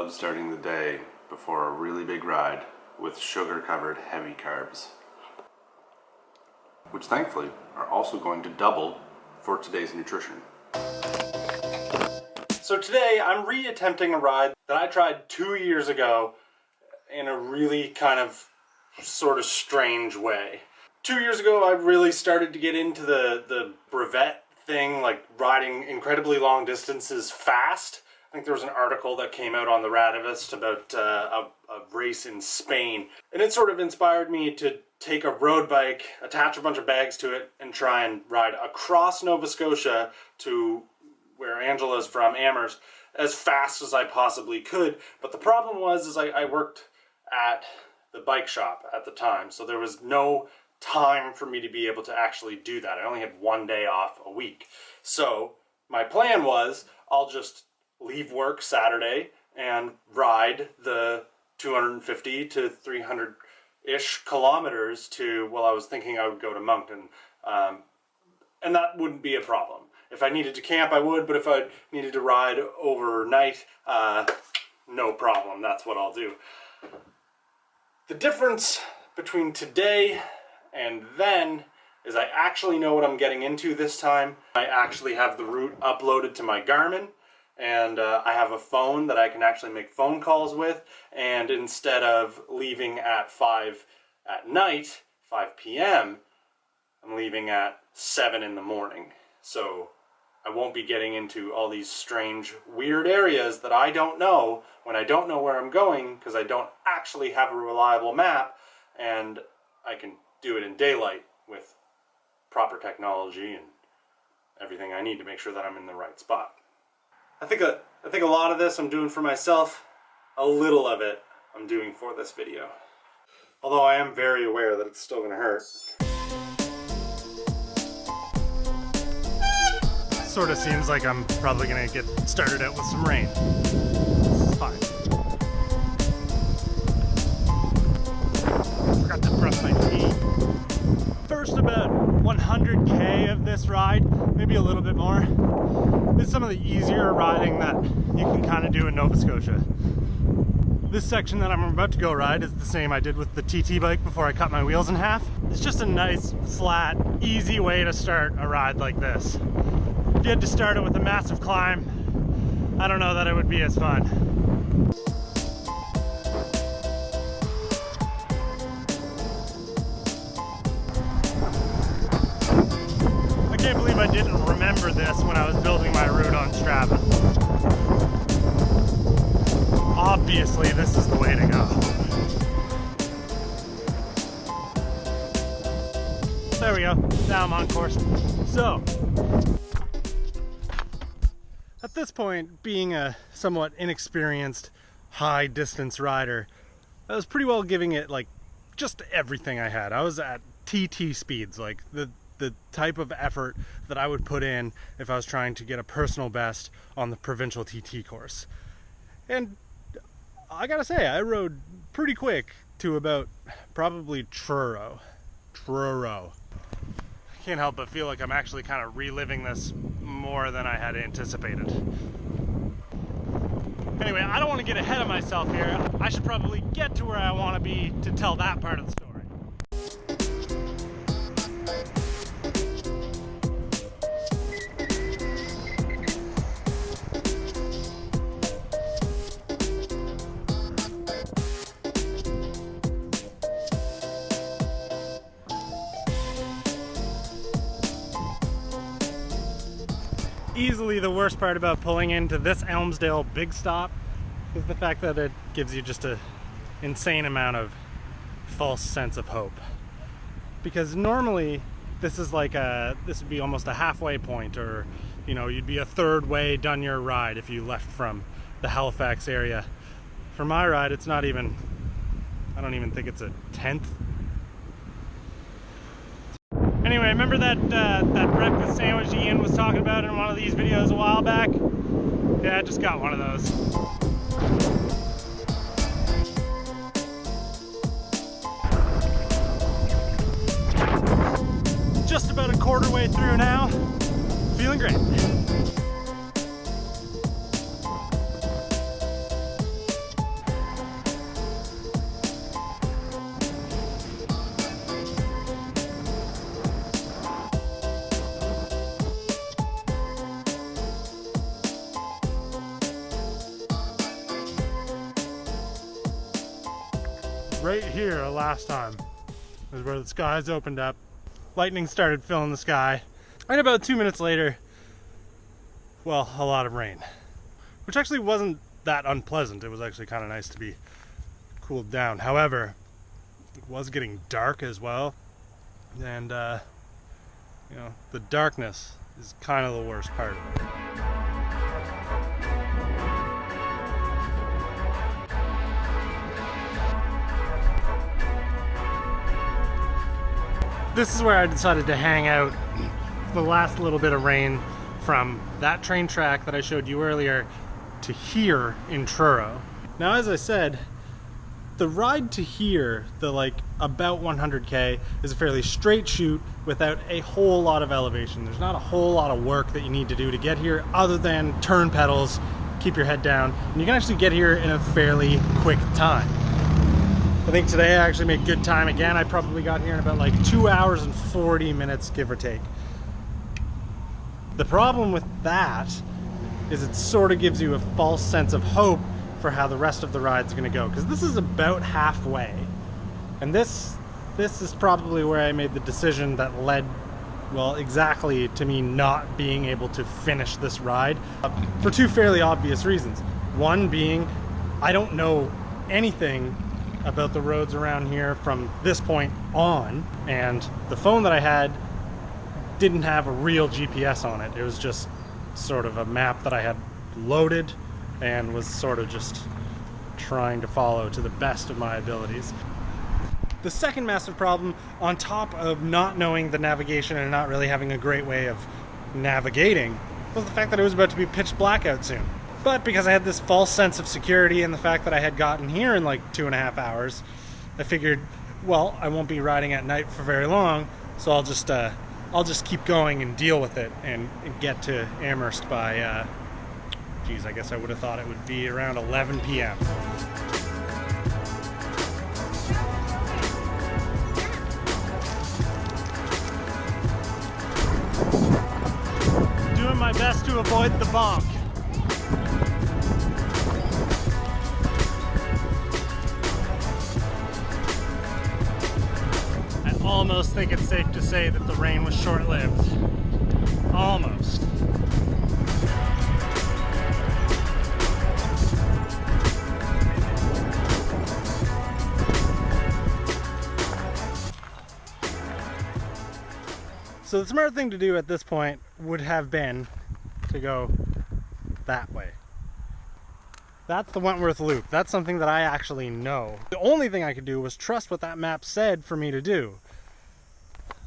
love starting the day before a really big ride with sugar-covered heavy carbs, which thankfully are also going to double for today's nutrition. So today I'm re-attempting a ride that I tried 2 years ago in a really kind of sort of strange way. 2 years ago I really started to get into the brevet thing, like riding incredibly long distances fast. I think there was an article that came out on the Radivist about a race in Spain, and it sort of inspired me to take a road bike, attach a bunch of bags to it, and try and ride across Nova Scotia to where Angela's from, Amherst, as fast as I possibly could. But the problem was I worked at the bike shop at the time, so there was no time for me to be able to actually do that. I only had 1 day off a week. So my plan was I'll just leave work Saturday and ride the 250 to 300-ish kilometers to, well, I was thinking I would go to Moncton, and that wouldn't be a problem. If I needed to camp, I would, but if I needed to ride overnight, no problem. That's what I'll do. The difference between today and then is I actually know what I'm getting into this time. I actually have the route uploaded to my Garmin, and I have a phone that I can actually make phone calls with, and instead of leaving at 5 at night, 5 p.m., I'm leaving at 7 in the morning. So I won't be getting into all these strange, weird areas that I don't know when I don't know where I'm going, because I don't actually have a reliable map, and I can do it in daylight with proper technology and everything I need to make sure that I'm in the right spot. I think a lot of this I'm doing for myself. A little of it I'm doing for this video. Although I am very aware that it's still going to hurt. Sort of seems like I'm probably going to get started out with some rain. It's fine. Forgot to brush my teeth. First about 100k of this ride, maybe a little bit more, is some of the easier riding that you can kind of do in Nova Scotia. This section that I'm about to go ride is the same I did with the TT bike before I cut my wheels in half. It's just a nice, flat, easy way to start a ride like this. If you had to start it with a massive climb, I don't know that it would be as fun. I can't believe I didn't remember this when I was building my route on Strava. Obviously, this is the way to go. There we go. Now I'm on course. So, at this point, being a somewhat inexperienced high distance rider, I was pretty well giving it like just everything I had. I was at TT speeds, like the type of effort that I would put in if I was trying to get a personal best on the provincial TT course. And I gotta say, I rode pretty quick to about probably Truro. I can't help but feel like I'm actually kind of reliving this more than I had anticipated. Anyway, I don't want to get ahead of myself here. I should probably get to where I want to be to tell that part of the story. Easily the worst part about pulling into this Elmsdale big stop is the fact that it gives you just an insane amount of false sense of hope. Because normally this is like this would be almost a halfway point, or you know, you'd be a third way done your ride if you left from the Halifax area. For my ride, it's not even, I don't even think it's a 10th. Anyway, remember that breakfast sandwich Ian was talking about in one of these videos a while back? Yeah, I just got one of those. Just about a quarter way through now. Feeling great. right here last time is where the skies opened up. Lightning started filling the sky. And about 2 minutes later, well, a lot of rain. Which actually wasn't that unpleasant. It was actually kind of nice to be cooled down. However, it was getting dark as well. And, you know, the darkness is kind of the worst part of it. This is where I decided to hang out the last little bit of rain from that train track that I showed you earlier to here in Truro. Now, as I said, the ride to here, the like about 100K, is a fairly straight shoot without a whole lot of elevation. There's not a whole lot of work that you need to do to get here other than turn pedals, keep your head down, and you can actually get here in a fairly quick time. I think today I actually made good time again. I probably got here in about like 2 hours and 40 minutes, give or take. The problem with that is it sort of gives you a false sense of hope for how the rest of the ride's gonna go, because this is about halfway. And this is probably where I made the decision that led, well, exactly to me not being able to finish this ride for two fairly obvious reasons. One being, I don't know anything about the roads around here from this point on, and the phone that I had didn't have a real GPS on it. It was just sort of a map that I had loaded and was sort of just trying to follow to the best of my abilities. The second massive problem, on top of not knowing the navigation and not really having a great way of navigating, was the fact that it was about to be pitch black out soon. But because I had this false sense of security and the fact that I had gotten here in like 2.5 hours, I figured, well, I won't be riding at night for very long, so I'll just keep going and deal with it and get to Amherst by, geez, I guess I would have thought it would be around 11 p.m. Doing my best to avoid the bonk. I almost think it's safe to say that the rain was short-lived. Almost. So the smart thing to do at this point would have been to go that way. That's the Wentworth Loop. That's something that I actually know. The only thing I could do was trust what that map said for me to do.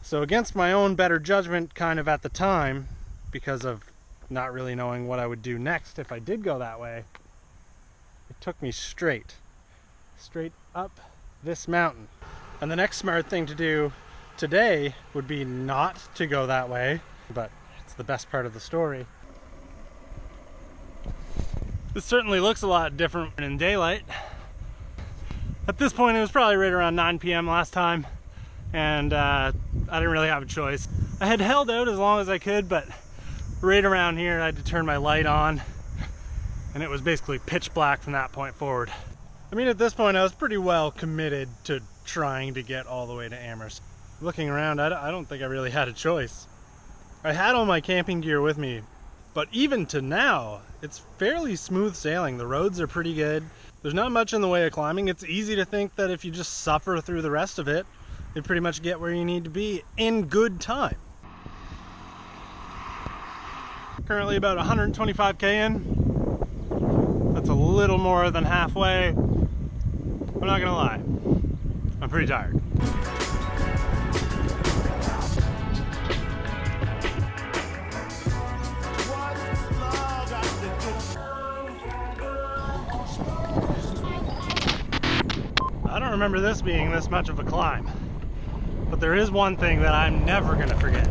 So against my own better judgment kind of at the time, because of not really knowing what I would do next if I did go that way, it took me straight up this mountain. And the next smart thing to do today would be not to go that way, but it's the best part of the story. This certainly looks a lot different in daylight. At this point, it was probably right around 9 p.m. last time, and I didn't really have a choice. I had held out as long as I could, but right around here I had to turn my light on, and it was basically pitch black from that point forward. I mean, at this point I was pretty well committed to trying to get all the way to Amherst. Looking around, I don't think I really had a choice. I had all my camping gear with me, but even to now, it's fairly smooth sailing. The roads are pretty good. There's not much in the way of climbing. It's easy to think that if you just suffer through the rest of it, you pretty much get where you need to be in good time. Currently about 125K in. That's a little more than halfway. I'm not gonna lie, I'm pretty tired. I don't remember this being this much of a climb, but there is one thing that I'm never gonna forget.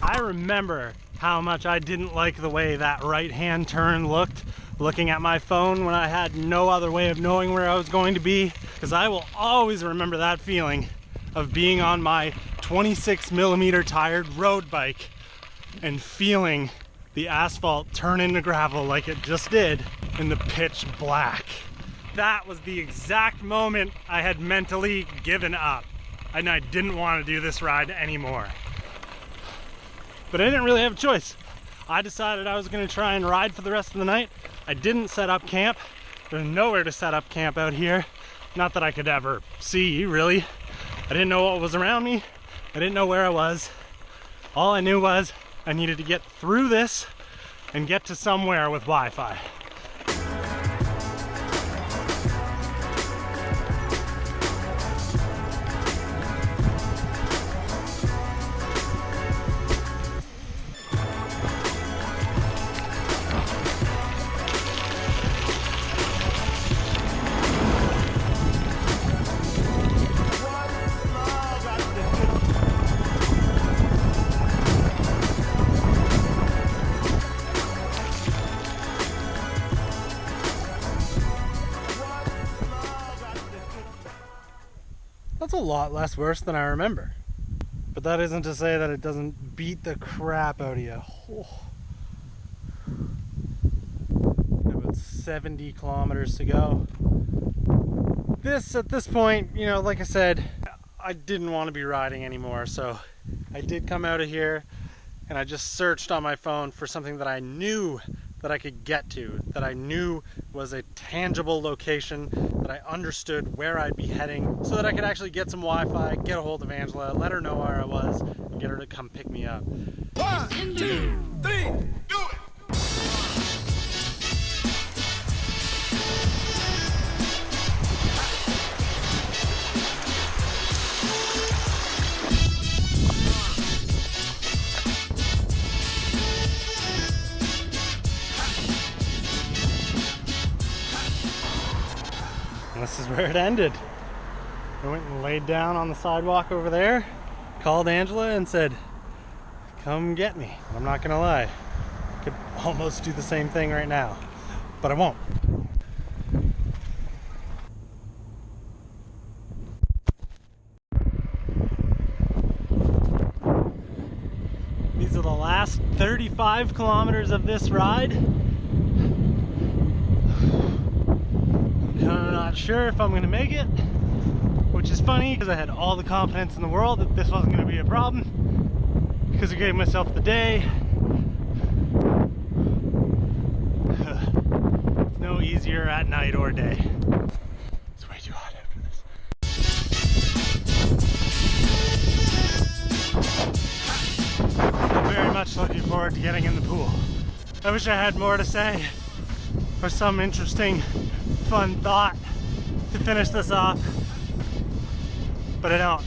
I remember how much I didn't like the way that right-hand turn looked, looking at my phone when I had no other way of knowing where I was going to be, because I will always remember that feeling of being on my 26mm tired road bike and feeling the asphalt turn into gravel like it just did in the pitch black. That was the exact moment I had mentally given up and I didn't want to do this ride anymore. But I didn't really have a choice. I decided I was going to try and ride for the rest of the night. I didn't set up camp. There's nowhere to set up camp out here. Not that I could ever see, really. I didn't know what was around me. I didn't know where I was. All I knew was I needed to get through this and get to somewhere with Wi-Fi. That's a lot less worse than I remember. But that isn't to say that it doesn't beat the crap out of you. Oh. About 70 kilometers to go. At this point, you know, like I said, I didn't want to be riding anymore, so I did come out of here and I just searched on my phone for something that I knew that I could get to, that I knew was a tangible location, that I understood where I'd be heading, so that I could actually get some Wi-Fi, get a hold of Angela, let her know where I was, and get her to come pick me up. 1, 2, 3, do it! And this is where it ended. I went and laid down on the sidewalk over there, called Angela and said, come get me. I'm not gonna lie, I could almost do the same thing right now, but I won't. These are the last 35 kilometers of this ride. I'm not sure if I'm gonna make it, which is funny because I had all the confidence in the world that this wasn't gonna be a problem because I gave myself the day. It's no easier at night or day. It's way too hot after this. I'm very much looking forward to getting in the pool. I wish I had more to say or some interesting fun thought to finish this off, but I don't.